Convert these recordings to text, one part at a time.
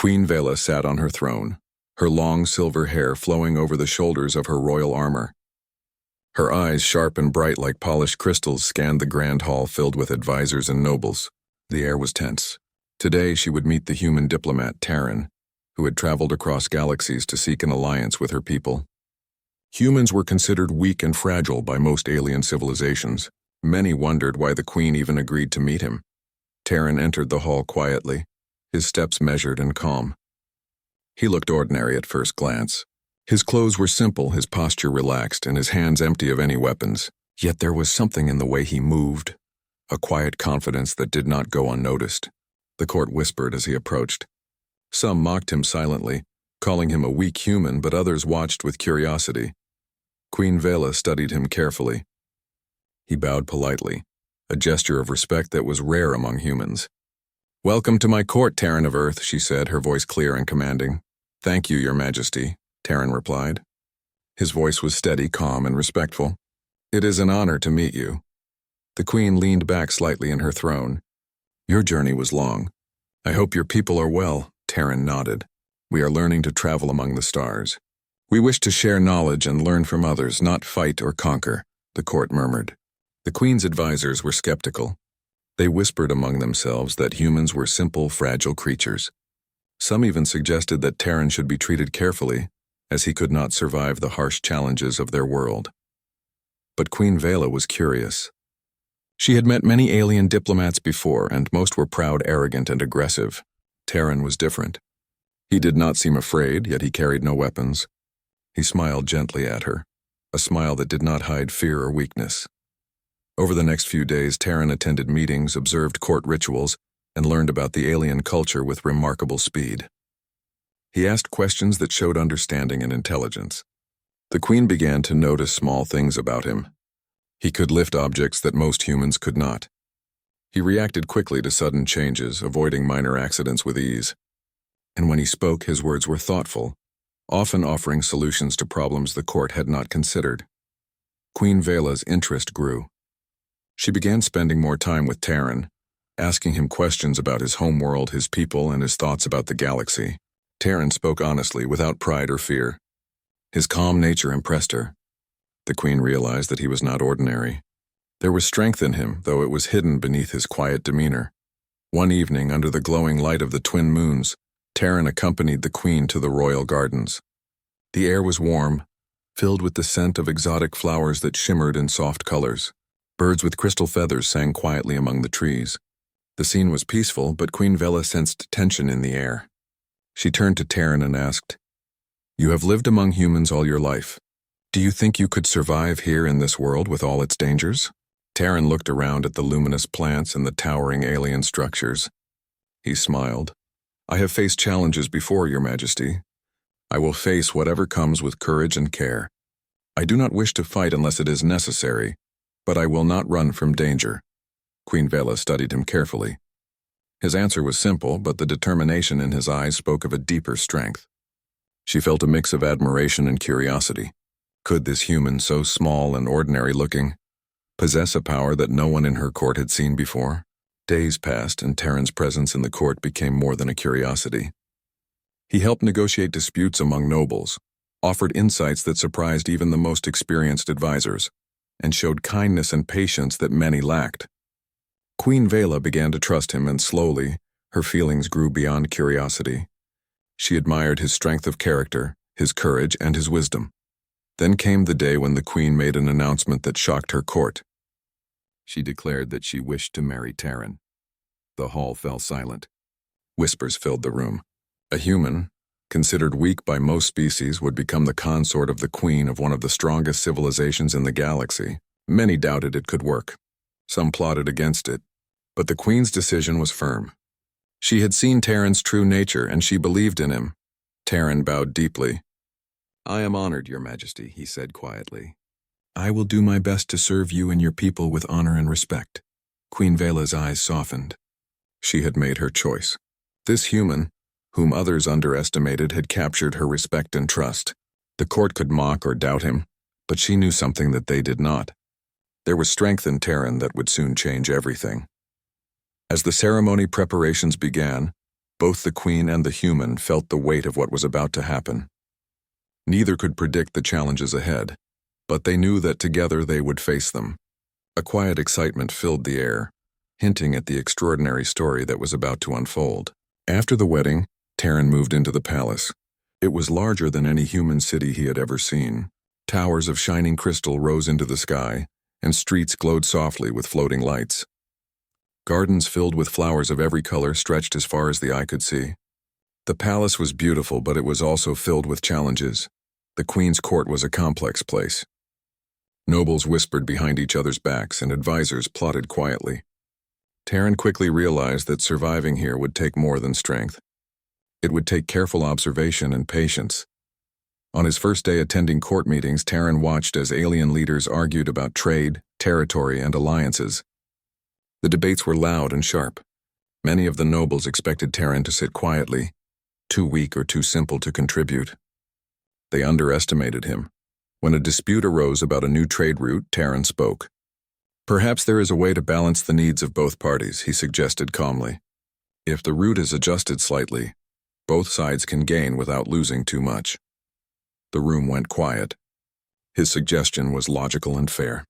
Queen Vela sat on her throne, her long silver hair flowing over the shoulders of her royal armor. Her eyes, sharp and bright like polished crystals, scanned the grand hall filled with advisors and nobles. The air was tense. Today she would meet the human diplomat Terran, who had traveled across galaxies to seek an alliance with her people. Humans were considered weak and fragile by most alien civilizations. Many wondered why the Queen even agreed to meet him. Terran entered the hall quietly, his steps measured and calm. He looked ordinary at first glance. His clothes were simple, his posture relaxed, and his hands empty of any weapons. Yet there was something in the way he moved, a quiet confidence that did not go unnoticed. The court whispered as he approached. Some mocked him silently, calling him a weak human, but others watched with curiosity. Queen Vela studied him carefully. He bowed politely, a gesture of respect that was rare among humans. "Welcome to my court, Terran of Earth," she said, her voice clear and commanding. "Thank you, Your Majesty," Terran replied. His voice was steady, calm, and respectful. "It is an honor to meet you." The Queen leaned back slightly in her throne. "Your journey was long. I hope your people are well," Terran nodded. "We are learning to travel among the stars. We wish to share knowledge and learn from others, not fight or conquer," the court murmured. The Queen's advisors were skeptical. They whispered among themselves that humans were simple, fragile creatures. Some even suggested that Terran should be treated carefully, as he could not survive the harsh challenges of their world. But Queen Vela was curious. She had met many alien diplomats before, and most were proud, arrogant, and aggressive. Terran was different. He did not seem afraid, yet he carried no weapons. He smiled gently at her, a smile that did not hide fear or weakness. Over the next few days, Terran attended meetings, observed court rituals, and learned about the alien culture with remarkable speed. He asked questions that showed understanding and intelligence. The Queen began to notice small things about him. He could lift objects that most humans could not. He reacted quickly to sudden changes, avoiding minor accidents with ease. And when he spoke, his words were thoughtful, often offering solutions to problems the court had not considered. Queen Vela's interest grew. She began spending more time with Terran, asking him questions about his homeworld, his people, and his thoughts about the galaxy. Terran spoke honestly, without pride or fear. His calm nature impressed her. The Queen realized that he was not ordinary. There was strength in him, though it was hidden beneath his quiet demeanor. One evening, under the glowing light of the twin moons, Terran accompanied the Queen to the royal gardens. The air was warm, filled with the scent of exotic flowers that shimmered in soft colors. Birds with crystal feathers sang quietly among the trees. The scene was peaceful, but Queen Vela sensed tension in the air. She turned to Terran and asked, "You have lived among humans all your life. Do you think you could survive here in this world with all its dangers?" Terran looked around at the luminous plants and the towering alien structures. He smiled. "I have faced challenges before, Your Majesty. I will face whatever comes with courage and care. I do not wish to fight unless it is necessary, but I will not run from danger." Queen Vela studied him carefully. His answer was simple, but the determination in his eyes spoke of a deeper strength. She felt a mix of admiration and curiosity. Could this human, so small and ordinary-looking, possess a power that no one in her court had seen before? Days passed, and Terran's presence in the court became more than a curiosity. He helped negotiate disputes among nobles, offered insights that surprised even the most experienced advisors, and showed kindness and patience that many lacked. Queen Vela began to trust him, and slowly, her feelings grew beyond curiosity. She admired his strength of character, his courage, and his wisdom. Then came the day when the Queen made an announcement that shocked her court. She declared that she wished to marry Terran. The hall fell silent. Whispers filled the room. A human, considered weak by most species, would become the consort of the Queen of one of the strongest civilizations in the galaxy. Many doubted it could work. Some plotted against it, but the Queen's decision was firm. She had seen Terran's true nature, and she believed in him. Terran bowed deeply. "I am honored, Your Majesty," he said quietly. "I will do my best to serve you and your people with honor and respect." Queen Vela's eyes softened. She had made her choice. This human, whom others underestimated, had captured her respect and trust. The court could mock or doubt him, but she knew something that they did not. There was strength in Terran that would soon change everything. As the ceremony preparations began, Both the queen and the human felt the weight of what was about to happen. Neither could predict the challenges ahead, but they knew that together they would face them. A quiet excitement filled the air, hinting at the extraordinary story that was about to unfold. After the wedding, Terran moved into the palace. It was larger than any human city he had ever seen. Towers of shining crystal rose into the sky, and streets glowed softly with floating lights. Gardens filled with flowers of every color stretched as far as the eye could see. The palace was beautiful, but it was also filled with challenges. The queen's court was a complex place. Nobles whispered behind each other's backs, and advisors plotted quietly. Terran quickly realized that surviving here would take more than strength. It would take careful observation and patience. On his first day attending court meetings, Terran watched as alien leaders argued about trade, territory, and alliances. The debates were loud and sharp. Many of the nobles expected Terran to sit quietly, too weak or too simple to contribute. They underestimated him. When a dispute arose about a new trade route, Terran spoke. "Perhaps there is a way to balance the needs of both parties," he suggested calmly. "If the route is adjusted slightly, both sides can gain without losing too much." The room went quiet. His suggestion was logical and fair.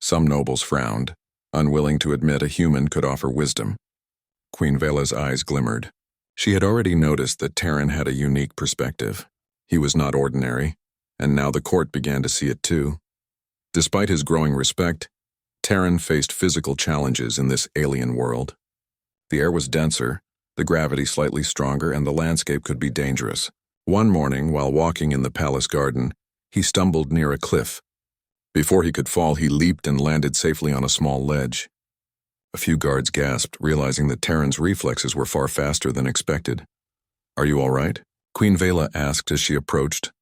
Some nobles frowned, unwilling to admit a human could offer wisdom. Queen Vela's eyes glimmered. She had already noticed that Terran had a unique perspective. He was not ordinary, and now the court began to see it too. Despite his growing respect, Terran faced physical challenges in this alien world. The air was denser, the gravity slightly stronger, and the landscape could be dangerous. One morning, while walking in the palace garden, he stumbled near a cliff. Before he could fall, he leaped and landed safely on a small ledge. A few guards gasped, realizing that Terran's reflexes were far faster than expected. "Are you all right?" Queen Vela asked as she approached.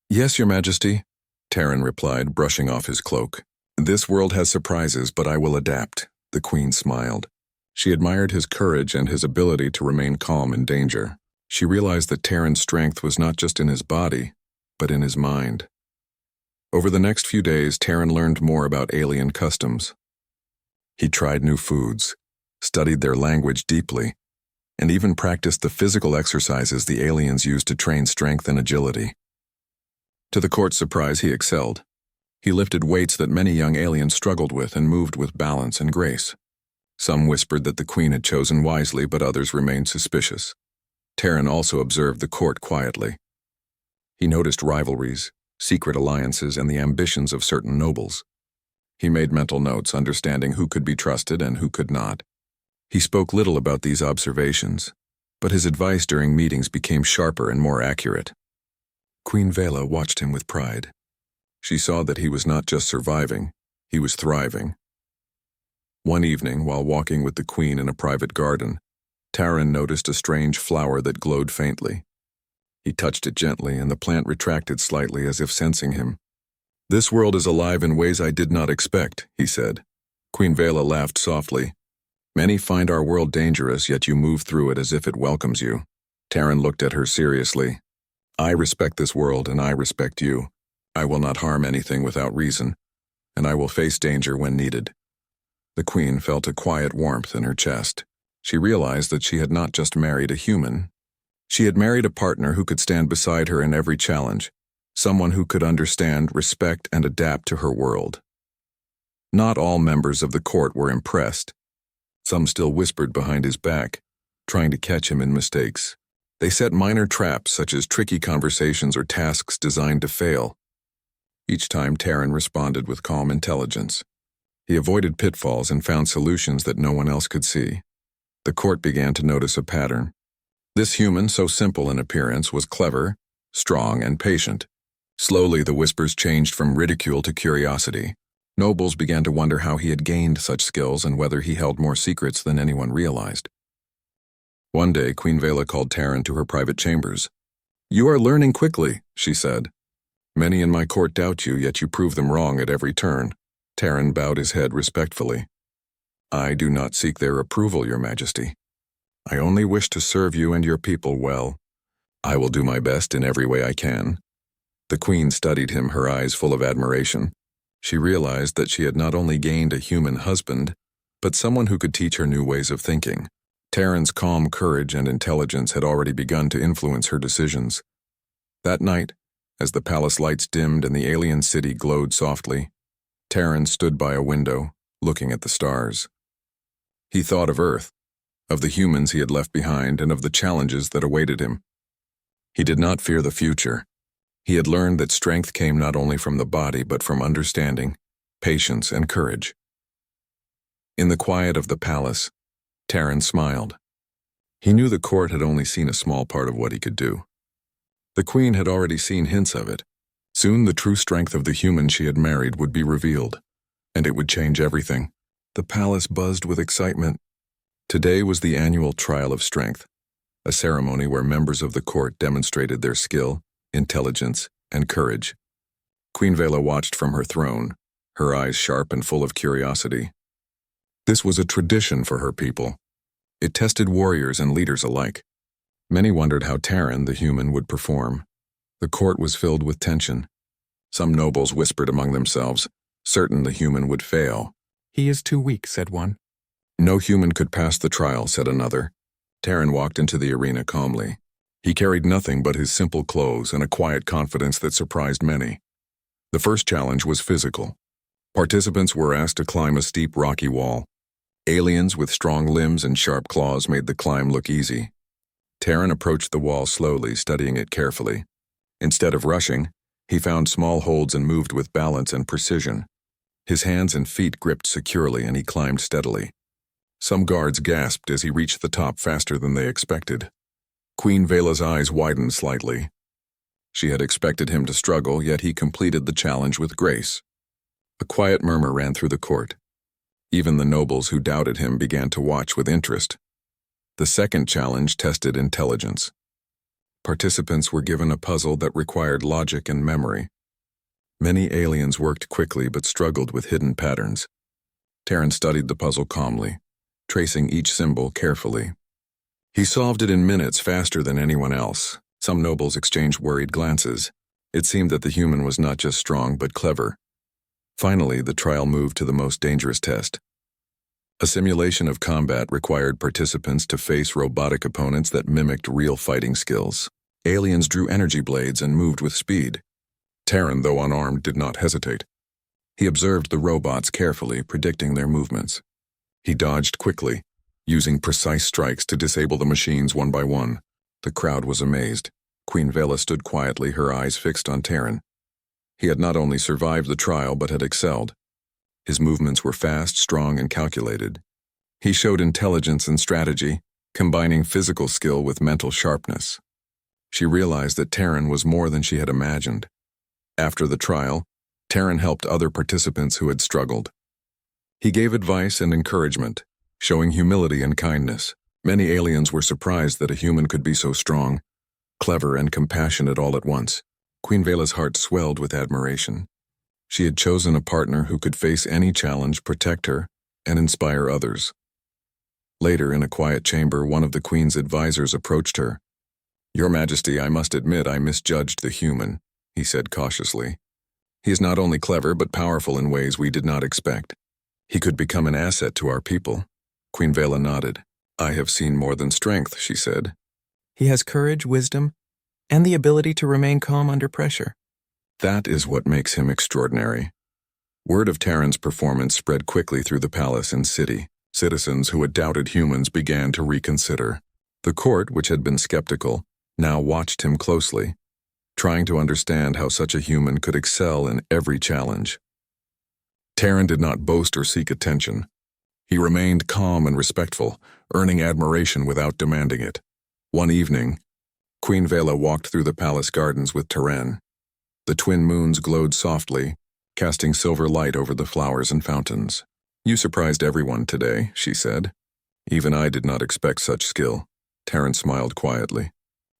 "Yes, Your Majesty," Terran replied, brushing off his cloak. "This world has surprises, but I will adapt," the queen smiled. She admired his courage and his ability to remain calm in danger. She realized that Terran's strength was not just in his body, but in his mind. Over the next few days, Terran learned more about alien customs. He tried new foods, studied their language deeply, and even practiced the physical exercises the aliens used to train strength and agility. To the court's surprise, he excelled. He lifted weights that many young aliens struggled with and moved with balance and grace. Some whispered that the queen had chosen wisely, but others remained suspicious. Terran also observed the court quietly. He noticed rivalries, secret alliances, and the ambitions of certain nobles. He made mental notes, understanding who could be trusted and who could not. He spoke little about these observations, but his advice during meetings became sharper and more accurate. Queen Vela watched him with pride. She saw that he was not just surviving, he was thriving. One evening, while walking with the queen in a private garden, Terran noticed a strange flower that glowed faintly. He touched it gently, and the plant retracted slightly as if sensing him. "This world is alive in ways I did not expect," he said. Queen Vela laughed softly. "Many find our world dangerous, yet you move through it as if it welcomes you." Terran looked at her seriously. "I respect this world, and I respect you. I will not harm anything without reason, and I will face danger when needed." The queen felt a quiet warmth in her chest. She realized that she had not just married a human. She had married a partner who could stand beside her in every challenge, someone who could understand, respect, and adapt to her world. Not all members of the court were impressed. Some still whispered behind his back, trying to catch him in mistakes. They set minor traps, such as tricky conversations or tasks designed to fail. Each time, Terran responded with calm intelligence. He avoided pitfalls and found solutions that no one else could see. The court began to notice a pattern. This human, so simple in appearance, was clever, strong, and patient. Slowly, the whispers changed from ridicule to curiosity. Nobles began to wonder how he had gained such skills and whether he held more secrets than anyone realized. One day, Queen Vela called Terran to her private chambers. "You are learning quickly," she said. "Many in my court doubt you, yet you prove them wrong at every turn." Terran bowed his head respectfully. "I do not seek their approval, Your Majesty. I only wish to serve you and your people well. I will do my best in every way I can." The queen studied him, her eyes full of admiration. She realized that she had not only gained a human husband, but someone who could teach her new ways of thinking. Terran's calm courage and intelligence had already begun to influence her decisions. That night, as the palace lights dimmed and the alien city glowed softly, Terran stood by a window, looking at the stars. He thought of Earth, of the humans he had left behind, and of the challenges that awaited him. He did not fear the future. He had learned that strength came not only from the body but from understanding, patience, and courage. In the quiet of the palace, Terran smiled. He knew the court had only seen a small part of what he could do. The queen had already seen hints of it. Soon the true strength of the human she had married would be revealed, and it would change everything. The palace buzzed with excitement. Today was the annual trial of strength, a ceremony where members of the court demonstrated their skill, intelligence, and courage. Queen Vela watched from her throne, her eyes sharp and full of curiosity. This was a tradition for her people. It tested warriors and leaders alike. Many wondered how Terran, the human, would perform. The court was filled with tension. Some nobles whispered among themselves, certain the human would fail. "He is too weak," said one. "No human could pass the trial," said another. Terran walked into the arena calmly. He carried nothing but his simple clothes and a quiet confidence that surprised many. The first challenge was physical. Participants were asked to climb a steep rocky wall. Aliens with strong limbs and sharp claws made the climb look easy. Terran approached the wall slowly, studying it carefully. Instead of rushing, he found small holds and moved with balance and precision. His hands and feet gripped securely and he climbed steadily. Some guards gasped as he reached the top faster than they expected. Queen Vela's eyes widened slightly. She had expected him to struggle, yet he completed the challenge with grace. A quiet murmur ran through the court. Even the nobles who doubted him began to watch with interest. The second challenge tested intelligence. Participants were given a puzzle that required logic and memory. Many aliens worked quickly but struggled with hidden patterns. Terran studied the puzzle calmly, tracing each symbol carefully. He solved it in minutes, faster than anyone else. Some nobles exchanged worried glances. It seemed that the human was not just strong but clever. Finally, the trial moved to the most dangerous test. A simulation of combat required participants to face robotic opponents that mimicked real fighting skills. Aliens drew energy blades and moved with speed. Terran, though unarmed, did not hesitate. He observed the robots carefully, predicting their movements. He dodged quickly, using precise strikes to disable the machines one by one. The crowd was amazed. Queen Vela stood quietly, her eyes fixed on Terran. He had not only survived the trial but had excelled. His movements were fast, strong, and calculated. He showed intelligence and strategy, combining physical skill with mental sharpness. She realized that Terran was more than she had imagined. After the trial, Terran helped other participants who had struggled. He gave advice and encouragement, showing humility and kindness. Many aliens were surprised that a human could be so strong, clever, and compassionate all at once. Queen Vela's heart swelled with admiration. She had chosen a partner who could face any challenge, protect her, and inspire others. Later, in a quiet chamber, one of the Queen's advisors approached her. "Your Majesty, I must admit I misjudged the human," he said cautiously. "He is not only clever but powerful in ways we did not expect. He could become an asset to our people." Queen Vela nodded. "I have seen more than strength," she said. "He has courage, wisdom, and the ability to remain calm under pressure." That is what makes him extraordinary. Word of Terran's performance spread quickly through the palace and city. Citizens who had doubted humans began to reconsider. The court, which had been skeptical, now watched him closely, trying to understand how such a human could excel in every challenge. Terran did not boast or seek attention. He remained calm and respectful, earning admiration without demanding it. One evening, Queen Vela walked through the palace gardens with Terran. The twin moons glowed softly, casting silver light over the flowers and fountains. "You surprised everyone today," she said. "Even I did not expect such skill." Terran smiled quietly.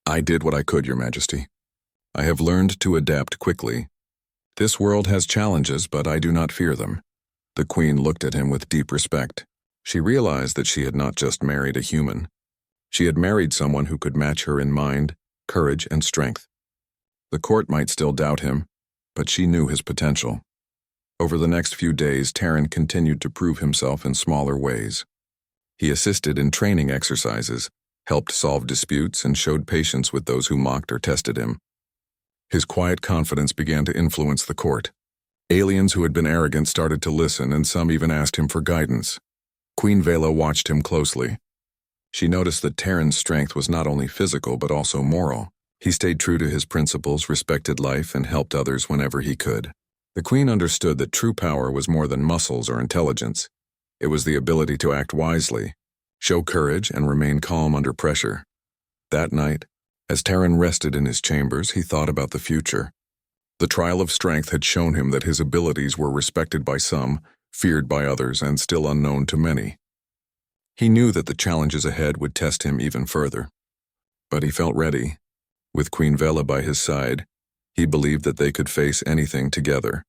"I did what I could, Your Majesty. I have learned to adapt quickly. This world has challenges, but I do not fear them." The Queen looked at him with deep respect. She realized that she had not just married a human. She had married someone who could match her in mind, courage, and strength. The court might still doubt him, but she knew his potential. Over the next few days, Terran continued to prove himself in smaller ways. He assisted in training exercises, helped solve disputes, and showed patience with those who mocked or tested him. His quiet confidence began to influence the court. Aliens who had been arrogant started to listen, and some even asked him for guidance. Queen Vela watched him closely. She noticed that Terran's strength was not only physical but also moral. He stayed true to his principles, respected life, and helped others whenever he could. The queen understood that true power was more than muscles or intelligence. It was the ability to act wisely, show courage, and remain calm under pressure. That night, as Terran rested in his chambers, he thought about the future. The trial of strength had shown him that his abilities were respected by some, feared by others, and still unknown to many. He knew that the challenges ahead would test him even further. But he felt ready. With Queen Vela by his side, he believed that they could face anything together.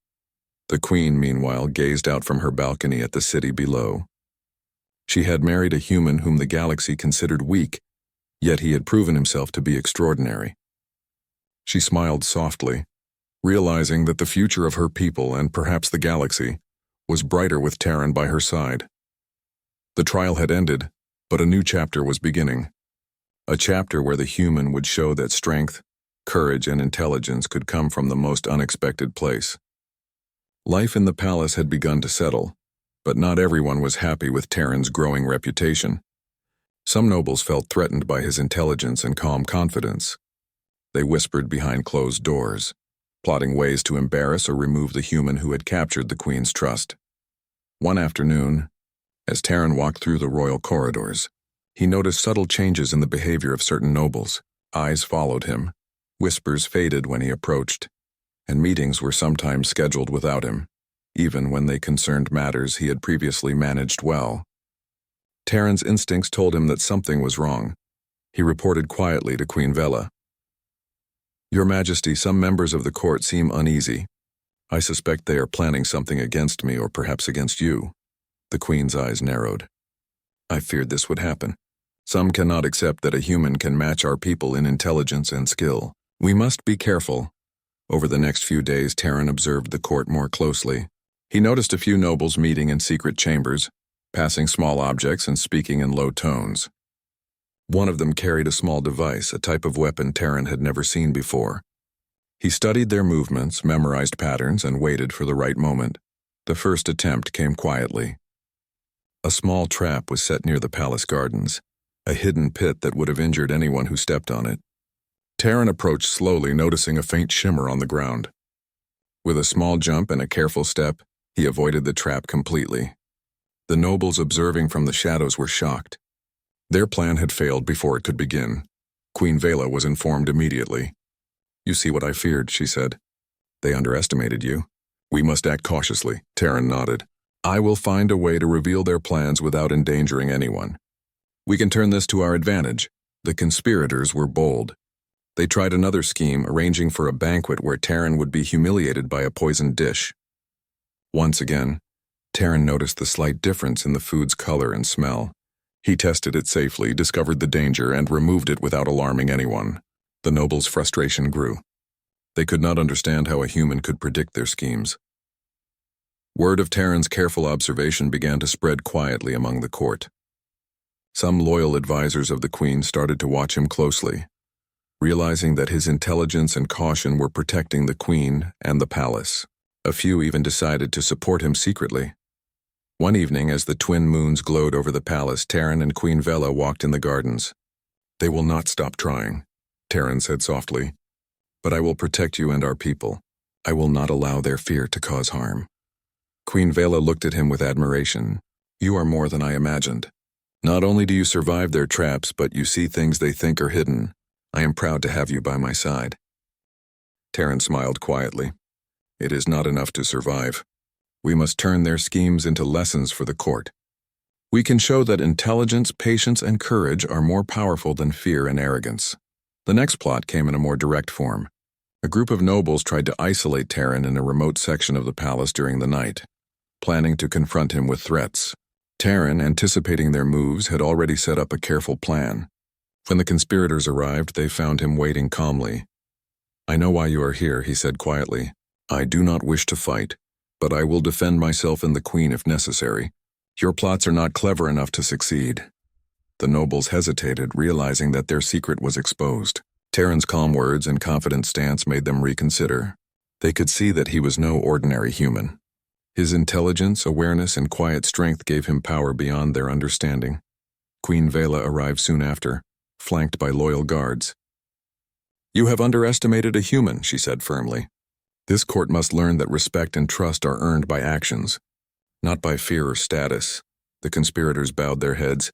The queen, meanwhile, gazed out from her balcony at the city below. She had married a human whom the galaxy considered weak, yet he had proven himself to be extraordinary. She smiled softly, realizing that the future of her people, and perhaps the galaxy, was brighter with Terran by her side. The trial had ended, but a new chapter was beginning. A chapter where the human would show that strength, courage, and intelligence could come from the most unexpected place. Life in the palace had begun to settle, but not everyone was happy with Terran's growing reputation. Some nobles felt threatened by his intelligence and calm confidence. They whispered behind closed doors, plotting ways to embarrass or remove the human who had captured the queen's trust. One afternoon, as Terran walked through the royal corridors, he noticed subtle changes in the behavior of certain nobles. Eyes followed him, whispers faded when he approached, and meetings were sometimes scheduled without him, even when they concerned matters he had previously managed well. Terran's instincts told him that something was wrong. He reported quietly to Queen Vela. "Your Majesty, some members of the court seem uneasy. I suspect they are planning something against me, or perhaps against you." The queen's eyes narrowed. "I feared this would happen. Some cannot accept that a human can match our people in intelligence and skill. We must be careful." Over the next few days, Terran observed the court more closely. He noticed a few nobles meeting in secret chambers, passing small objects and speaking in low tones. One of them carried a small device, a type of weapon Terran had never seen before. He studied their movements, memorized patterns, and waited for the right moment. The first attempt came quietly. A small trap was set near the palace gardens, a hidden pit that would have injured anyone who stepped on it. Terran approached slowly, noticing a faint shimmer on the ground. With a small jump and a careful step, he avoided the trap completely. The nobles observing from the shadows were shocked. Their plan had failed before it could begin. Queen Vela was informed immediately. "You see what I feared," she said. "They underestimated you. We must act cautiously." Terran nodded. "I will find a way to reveal their plans without endangering anyone. We can turn this to our advantage." The conspirators were bold. They tried another scheme, arranging for a banquet where Terran would be humiliated by a poisoned dish. Once again, Terran noticed the slight difference in the food's color and smell. He tested it safely, discovered the danger, and removed it without alarming anyone. The nobles' frustration grew. They could not understand how a human could predict their schemes. Word of Terran's careful observation began to spread quietly among the court. Some loyal advisors of the queen started to watch him closely, realizing that his intelligence and caution were protecting the queen and the palace. A few even decided to support him secretly. One evening, as the twin moons glowed over the palace, Terran and Queen Vela walked in the gardens. "They will not stop trying," Terran said softly. "But I will protect you and our people. I will not allow their fear to cause harm." Queen Vela looked at him with admiration. "You are more than I imagined. Not only do you survive their traps, but you see things they think are hidden. I am proud to have you by my side." Terran smiled quietly. "It is not enough to survive. We must turn their schemes into lessons for the court. We can show that intelligence, patience, and courage are more powerful than fear and arrogance." The next plot came in a more direct form. A group of nobles tried to isolate Terran in a remote section of the palace during the night, planning to confront him with threats. Terran, anticipating their moves, had already set up a careful plan. When the conspirators arrived, they found him waiting calmly. "I know why you are here," he said quietly. "I do not wish to fight, but I will defend myself and the queen if necessary. Your plots are not clever enough to succeed. The nobles hesitated, realizing that their secret was exposed. Terran's calm words and confident stance made them reconsider. They could see that he was no ordinary human. His intelligence, awareness, and quiet strength gave him power beyond their understanding. Queen Vela arrived soon after, flanked by loyal guards. "You have underestimated a human," she said firmly. "This court must learn that respect and trust are earned by actions, not by fear or status." The conspirators bowed their heads,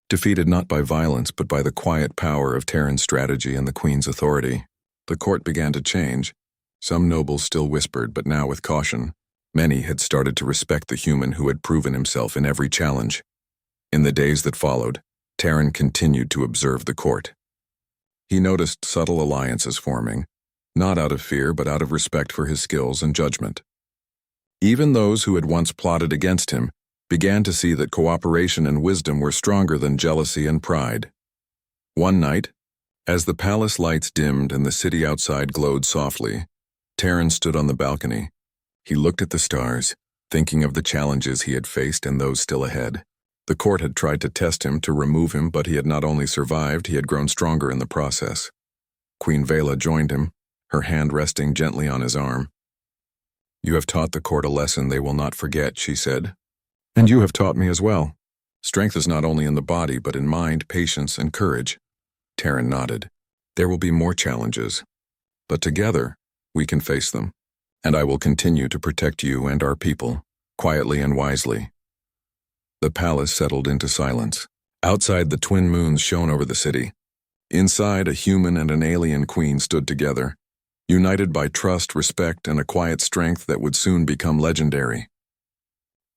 defeated not by violence but by the quiet power of Terran's strategy and the Queen's authority. The court began to change. Some nobles still whispered, but now with caution. Many had started to respect the human who had proven himself in every challenge. In the days that followed, Terran continued to observe the court. He noticed subtle alliances forming, not out of fear but out of respect for his skills and judgment. Even those who had once plotted against him began to see that cooperation and wisdom were stronger than jealousy and pride. One night, as the palace lights dimmed and the city outside glowed softly, Terran stood on the balcony. He looked at the stars, thinking of the challenges he had faced and those still ahead. The court had tried to test him, to remove him, but he had not only survived, he had grown stronger in the process. Queen Vela joined him, her hand resting gently on his arm. "You have taught the court a lesson they will not forget," she said. "And you have taught me as well. Strength is not only in the body, but in mind, patience, and courage." Terran nodded. "There will be more challenges, but together we can face them. And I will continue to protect you and our people, quietly and wisely." The palace settled into silence. Outside, the twin moons shone over the city. Inside, a human and an alien queen stood together, united by trust, respect, and a quiet strength that would soon become legendary.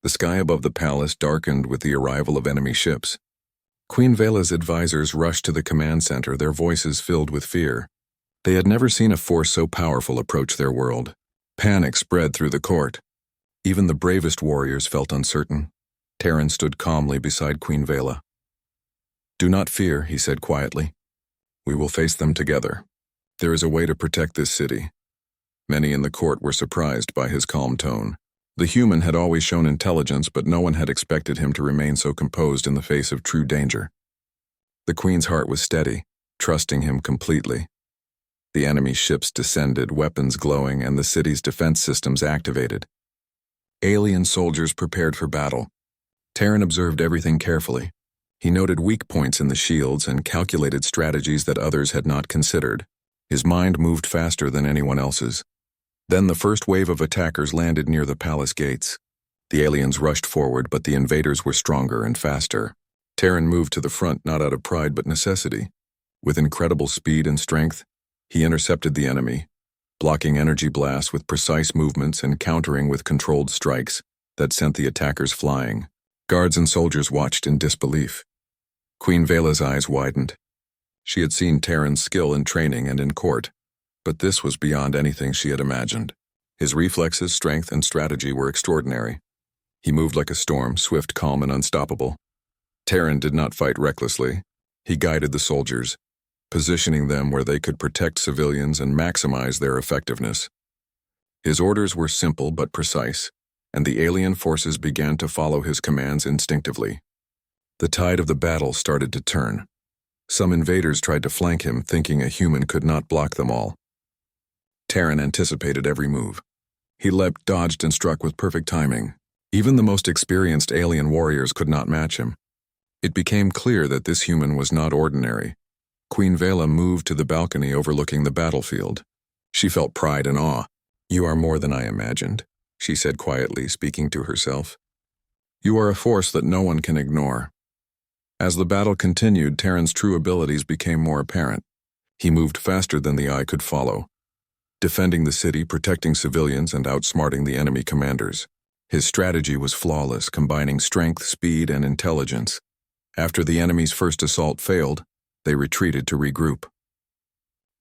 The sky above the palace darkened with the arrival of enemy ships. Queen Vela's advisors rushed to the command center, their voices filled with fear. They had never seen a force so powerful approach their world. Panic spread through the court. Even the bravest warriors felt uncertain. Terran stood calmly beside Queen Vela. "Do not fear," he said quietly. "We will face them together. There is a way to protect this city." Many in the court were surprised by his calm tone. The human had always shown intelligence, but no one had expected him to remain so composed in the face of true danger. The Queen's heart was steady, trusting him completely. The enemy ships descended, weapons glowing, and the city's defense systems activated. Alien soldiers prepared for battle. Terran observed everything carefully. He noted weak points in the shields and calculated strategies that others had not considered. His mind moved faster than anyone else's. Then the first wave of attackers landed near the palace gates. The aliens rushed forward, but the invaders were stronger and faster. Terran moved to the front not out of pride but necessity. With incredible speed and strength, he intercepted the enemy, blocking energy blasts with precise movements and countering with controlled strikes that sent the attackers flying. Guards and soldiers watched in disbelief. Queen Vela's eyes widened. She had seen Terran's skill in training and in court, but this was beyond anything she had imagined. His reflexes, strength, and strategy were extraordinary. He moved like a storm, swift, calm, and unstoppable. Terran did not fight recklessly. He guided the soldiers, positioning them where they could protect civilians and maximize their effectiveness. His orders were simple but precise, and the alien forces began to follow his commands instinctively. The tide of the battle started to turn. Some invaders tried to flank him, thinking a human could not block them all. Terran anticipated every move. He leapt, dodged, and struck with perfect timing. Even the most experienced alien warriors could not match him. It became clear that this human was not ordinary. Queen Vela moved to the balcony overlooking the battlefield. She felt pride and awe. "You are more than I imagined," she said quietly, speaking to herself. "You are a force that no one can ignore." As the battle continued, Terran's true abilities became more apparent. He moved faster than the eye could follow, defending the city, protecting civilians, and outsmarting the enemy commanders. His strategy was flawless, combining strength, speed, and intelligence. After the enemy's first assault failed, they retreated to regroup.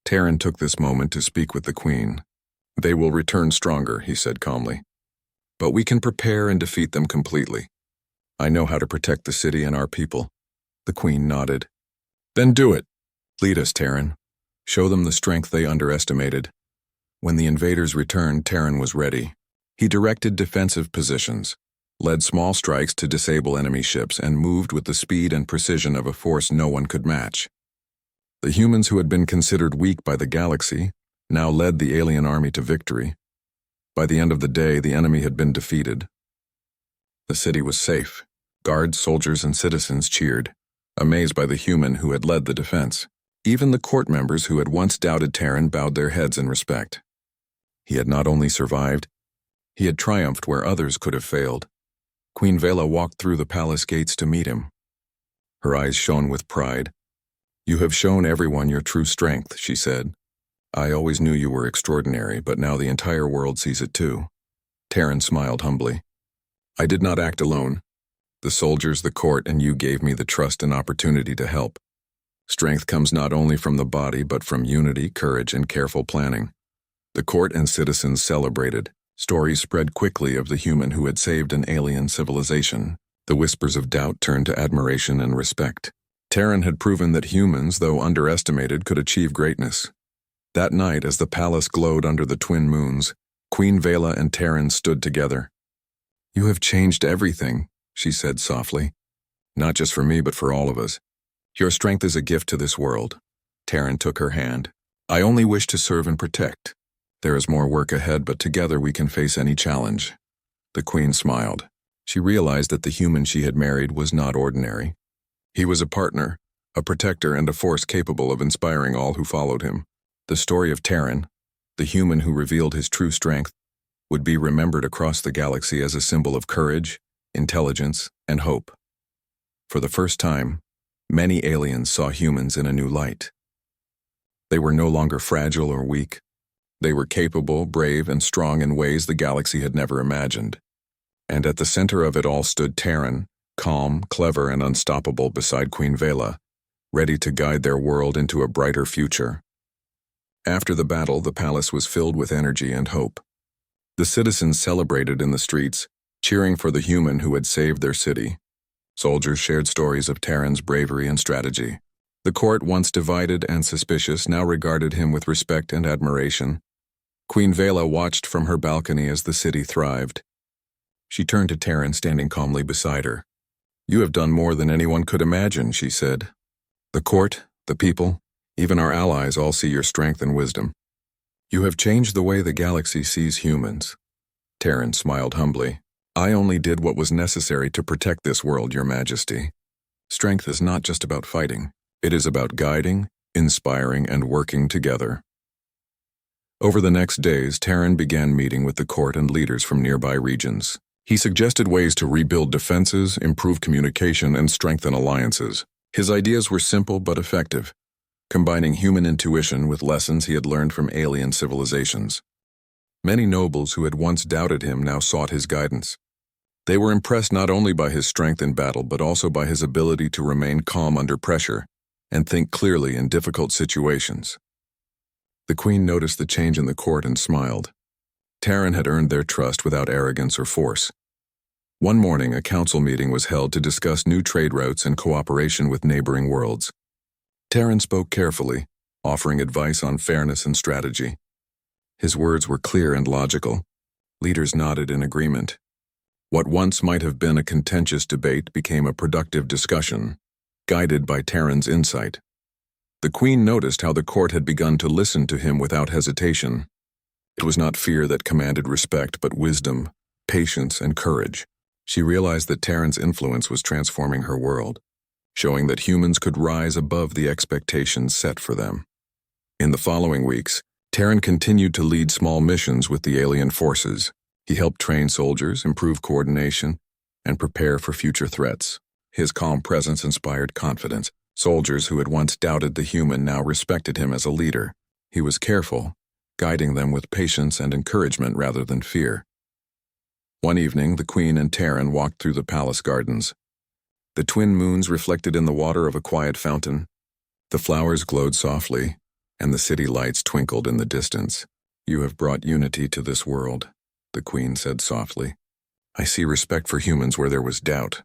Terran took this moment to speak with the Queen. "They will return stronger," he said calmly. "But we can prepare and defeat them completely. I know how to protect the city and our people." The Queen nodded. "Then do it. Lead us, Terran. Show them the strength they underestimated." When the invaders returned, Terran was ready. He directed defensive positions, led small strikes to disable enemy ships, and moved with the speed and precision of a force no one could match. The humans who had been considered weak by the galaxy now led the alien army to victory. By the end of the day, the enemy had been defeated. The city was safe. Guards, soldiers, and citizens cheered, amazed by the human who had led the defense. Even the court members who had once doubted Terran bowed their heads in respect. He had not only survived, he had triumphed where others could have failed. Queen Vela walked through the palace gates to meet him. Her eyes shone with pride. "You have shown everyone your true strength," she said. "I always knew you were extraordinary, but now the entire world sees it too." Terran smiled humbly. "I did not act alone. The soldiers, the court, and you gave me the trust and opportunity to help. Strength comes not only from the body, but from unity, courage, and careful planning." The court and citizens celebrated. Stories spread quickly of the human who had saved an alien civilization. The whispers of doubt turned to admiration and respect. Terran had proven that humans, though underestimated, could achieve greatness. That night, as the palace glowed under the twin moons, Queen Vela and Terran stood together. "You have changed everything," she said softly. "Not just for me, but for all of us. Your strength is a gift to this world." Terran took her hand. "I only wish to serve and protect. There is more work ahead, but together we can face any challenge." The queen smiled. She realized that the human she had married was not ordinary. He was a partner, a protector, and a force capable of inspiring all who followed him. The story of Terran, the human who revealed his true strength, would be remembered across the galaxy as a symbol of courage, intelligence, and hope. For the first time, many aliens saw humans in a new light. They were no longer fragile or weak. They were capable, brave, and strong in ways the galaxy had never imagined. And at the center of it all stood Terran, calm, clever, and unstoppable beside Queen Vela, ready to guide their world into a brighter future. After the battle, the palace was filled with energy and hope. The citizens celebrated in the streets, cheering for the human who had saved their city. Soldiers shared stories of Terran's bravery and strategy. The court, once divided and suspicious, now regarded him with respect and admiration. Queen Vela watched from her balcony as the city thrived. She turned to Terran, standing calmly beside her. "You have done more than anyone could imagine," she said. "The court, the people, even our allies all see your strength and wisdom. You have changed the way the galaxy sees humans." Terran smiled humbly. "I only did what was necessary to protect this world, Your Majesty. Strength is not just about fighting. It is about guiding, inspiring, and working together." Over the next days, Terran began meeting with the court and leaders from nearby regions. He suggested ways to rebuild defenses, improve communication, and strengthen alliances. His ideas were simple but effective, combining human intuition with lessons he had learned from alien civilizations. Many nobles who had once doubted him now sought his guidance. They were impressed not only by his strength in battle, but also by his ability to remain calm under pressure and think clearly in difficult situations. The queen noticed the change in the court and smiled. Terran had earned their trust without arrogance or force. One morning, a council meeting was held to discuss new trade routes and cooperation with neighboring worlds. Terran spoke carefully, offering advice on fairness and strategy. His words were clear and logical. Leaders nodded in agreement. What once might have been a contentious debate became a productive discussion, guided by Terran's insight. The queen noticed how the court had begun to listen to him without hesitation. It was not fear that commanded respect, but wisdom, patience, and courage. She realized that Terran's influence was transforming her world, showing that humans could rise above the expectations set for them. In the following weeks, Terran continued to lead small missions with the alien forces. He helped train soldiers, improve coordination, and prepare for future threats. His calm presence inspired confidence. Soldiers who had once doubted the human now respected him as a leader. He was careful, guiding them with patience and encouragement rather than fear. One evening, the queen and Terran walked through the palace gardens. The twin moons reflected in the water of a quiet fountain. The flowers glowed softly, and the city lights twinkled in the distance. "You have brought unity to this world," the queen said softly. "I see respect for humans where there was doubt.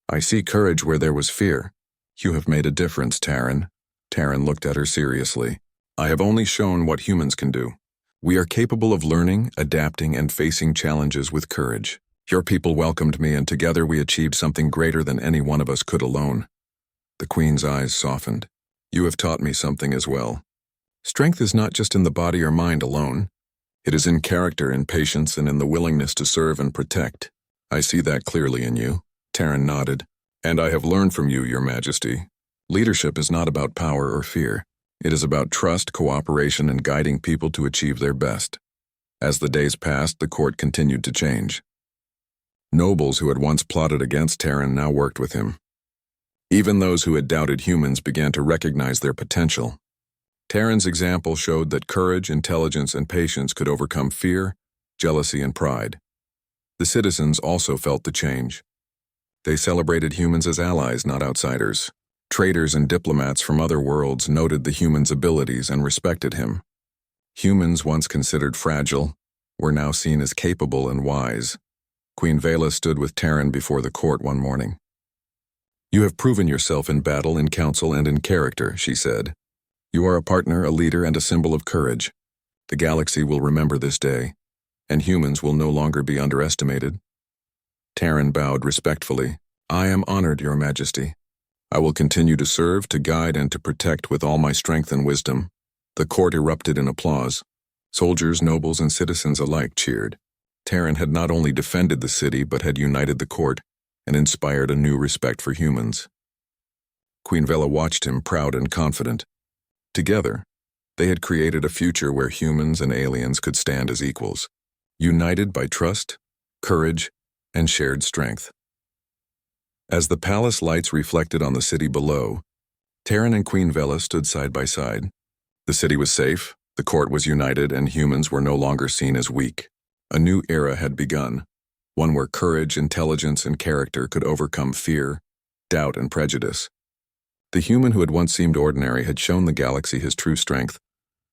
I see courage where there was fear. You have made a difference, Terran." Terran looked at her seriously. "I have only shown what humans can do. We are capable of learning, adapting, and facing challenges with courage. Your people welcomed me, and together we achieved something greater than any one of us could alone. The queen's eyes softened. You have taught me something as well. Strength is not just in the body or mind alone. It is in character, in patience, and in the willingness to serve and protect. I see that clearly in you. Terran nodded. And I have learned from you, Your Majesty. Leadership is not about power or fear. It is about trust, cooperation, and guiding people to achieve their best. As the days passed, the court continued to change. Nobles who had once plotted against Terran now worked with him. Even those who had doubted humans began to recognize their potential. Terran's example showed that courage, intelligence, and patience could overcome fear, jealousy, and pride. The citizens also felt the change. They celebrated humans as allies, not outsiders. Traders and diplomats from other worlds noted the human's abilities and respected him. Humans, once considered fragile, were now seen as capable and wise. Queen Vela stood with Terran before the court one morning. You have proven yourself in battle, in council, and in character, she said. You are a partner, a leader, and a symbol of courage. The galaxy will remember this day, and humans will no longer be underestimated. Terran bowed respectfully. I am honored, Your Majesty. I will continue to serve, to guide, and to protect with all my strength and wisdom. The court erupted in applause. Soldiers, nobles, and citizens alike cheered. Terran had not only defended the city, but had united the court and inspired a new respect for humans. Queen Vela watched him, proud and confident. Together, they had created a future where humans and aliens could stand as equals, united by trust, courage, and shared strength. As the palace lights reflected on the city below, Terran and Queen Vela stood side by side. The city was safe, the court was united, and humans were no longer seen as weak. A new era had begun, one where courage, intelligence, and character could overcome fear, doubt, and prejudice. The human who had once seemed ordinary had shown the galaxy his true strength,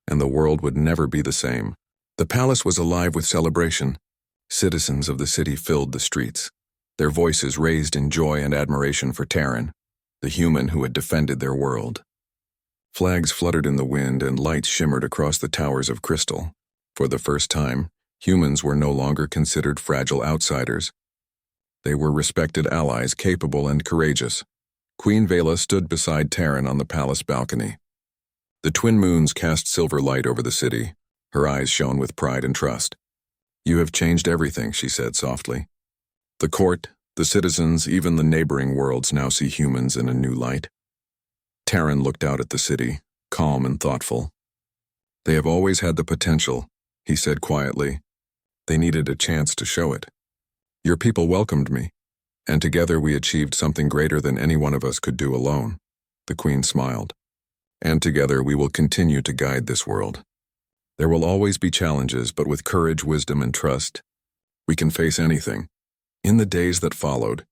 and the world would never be the same. The palace was alive with celebration. Citizens of the city filled the streets, their voices raised in joy and admiration for Terran, the human who had defended their world. Flags fluttered in the wind and lights shimmered across the towers of crystal. For the first time, humans were no longer considered fragile outsiders. They were respected allies, capable and courageous. Queen Vela stood beside Terran on the palace balcony. The twin moons cast silver light over the city. Her eyes shone with pride and trust. You have changed everything, she said softly. The court, the citizens, even the neighboring worlds now see humans in a new light. Terran looked out at the city, calm and thoughtful. They have always had the potential, he said quietly. They needed a chance to show it. Your people welcomed me, and together we achieved something greater than any one of us could do alone. The Queen smiled. And together we will continue to guide this world. There will always be challenges, but with courage, wisdom, and trust, we can face anything. In the days that followed,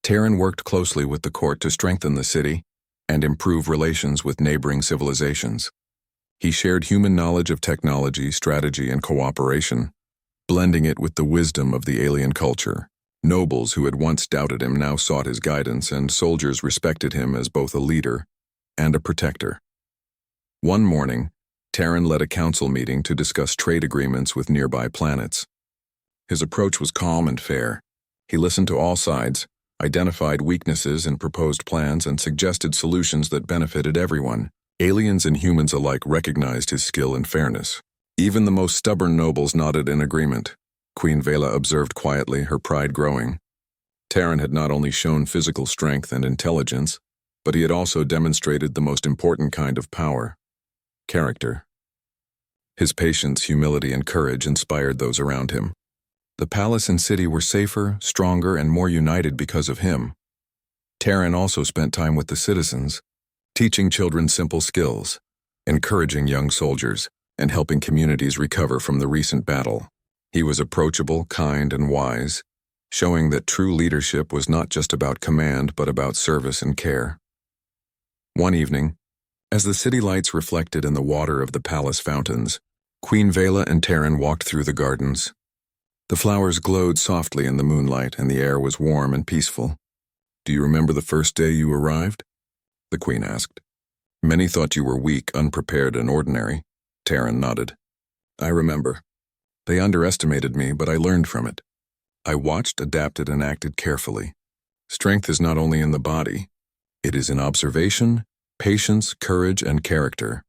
Terran worked closely with the court to strengthen the city and improve relations with neighboring civilizations. He shared human knowledge of technology, strategy, and cooperation, blending it with the wisdom of the alien culture. Nobles who had once doubted him now sought his guidance, and soldiers respected him as both a leader and a protector. One morning, Terran led a council meeting to discuss trade agreements with nearby planets. His approach was calm and fair. He listened to all sides, identified weaknesses in proposed plans, and suggested solutions that benefited everyone. Aliens and humans alike recognized his skill and fairness. Even the most stubborn nobles nodded in agreement. Queen Vela observed quietly, her pride growing. Terran had not only shown physical strength and intelligence, but he had also demonstrated the most important kind of power: character. His patience, humility, and courage inspired those around him. The palace and city were safer, stronger, and more united because of him. Terran also spent time with the citizens, teaching children simple skills, encouraging young soldiers, and helping communities recover from the recent battle. He was approachable, kind, and wise, showing that true leadership was not just about command but about service and care. One evening, as the city lights reflected in the water of the palace fountains, Queen Vela and Terran walked through the gardens. The flowers glowed softly in the moonlight, and the air was warm and peaceful. Do you remember the first day you arrived? The Queen asked. Many thought you were weak, unprepared, and ordinary. Terran nodded. I remember. They underestimated me, but I learned from it. I watched, adapted, and acted carefully. Strength is not only in the body, it is in observation, patience, courage, and character.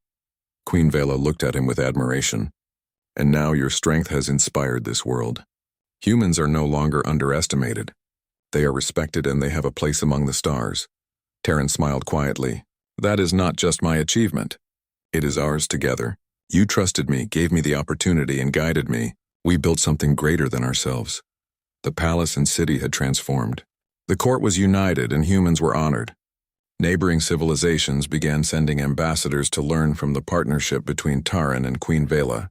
Queen Vela looked at him with admiration. And now your strength has inspired this world. Humans are no longer underestimated. They are respected and they have a place among the stars. Terran smiled quietly. That is not just my achievement. It is ours together. You trusted me, gave me the opportunity, and guided me. We built something greater than ourselves. The palace and city had transformed. The court was united and humans were honored. Neighboring civilizations began sending ambassadors to learn from the partnership between Terran and Queen Vela.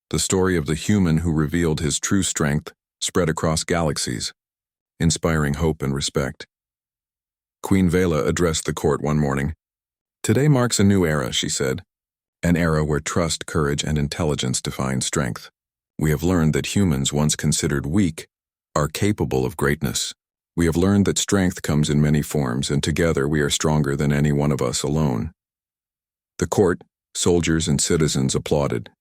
The story of the human who revealed his true strength spread across galaxies, inspiring hope and respect. Queen Vela addressed the court one morning. Today marks a new era, she said, an era where trust, courage, and intelligence define strength. We have learned that humans once considered weak are capable of greatness. We have learned that strength comes in many forms, and together we are stronger than any one of us alone. The court, soldiers, and citizens applauded.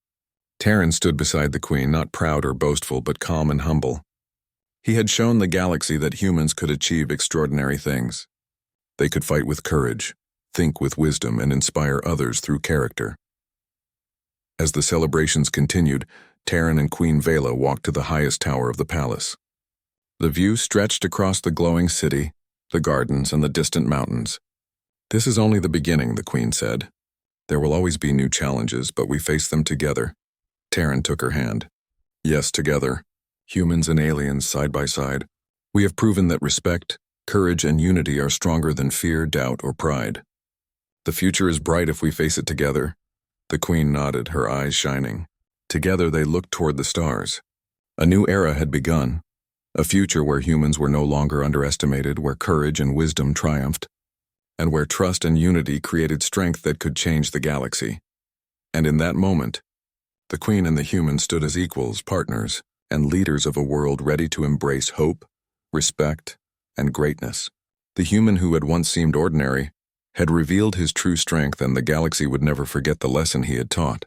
Terran stood beside the queen, not proud or boastful, but calm and humble. He had shown the galaxy that humans could achieve extraordinary things. They could fight with courage, think with wisdom, and inspire others through character. As the celebrations continued, Terran and Queen Vela walked to the highest tower of the palace. The view stretched across the glowing city, the gardens, and the distant mountains. This is only the beginning, the queen said. There will always be new challenges, but we face them together. Terran took her hand. Yes, together, humans and aliens side by side, we have proven that respect, courage, and unity are stronger than fear, doubt, or pride. The future is bright if we face it together. The queen nodded, her eyes shining. Together they looked toward the stars. A new era had begun. A future where humans were no longer underestimated, where courage and wisdom triumphed, and where trust and unity created strength that could change the galaxy. And in that moment, the queen and the human stood as equals, partners, and leaders of a world ready to embrace hope, respect, and greatness. The human who had once seemed ordinary had revealed his true strength, and the galaxy would never forget the lesson he had taught.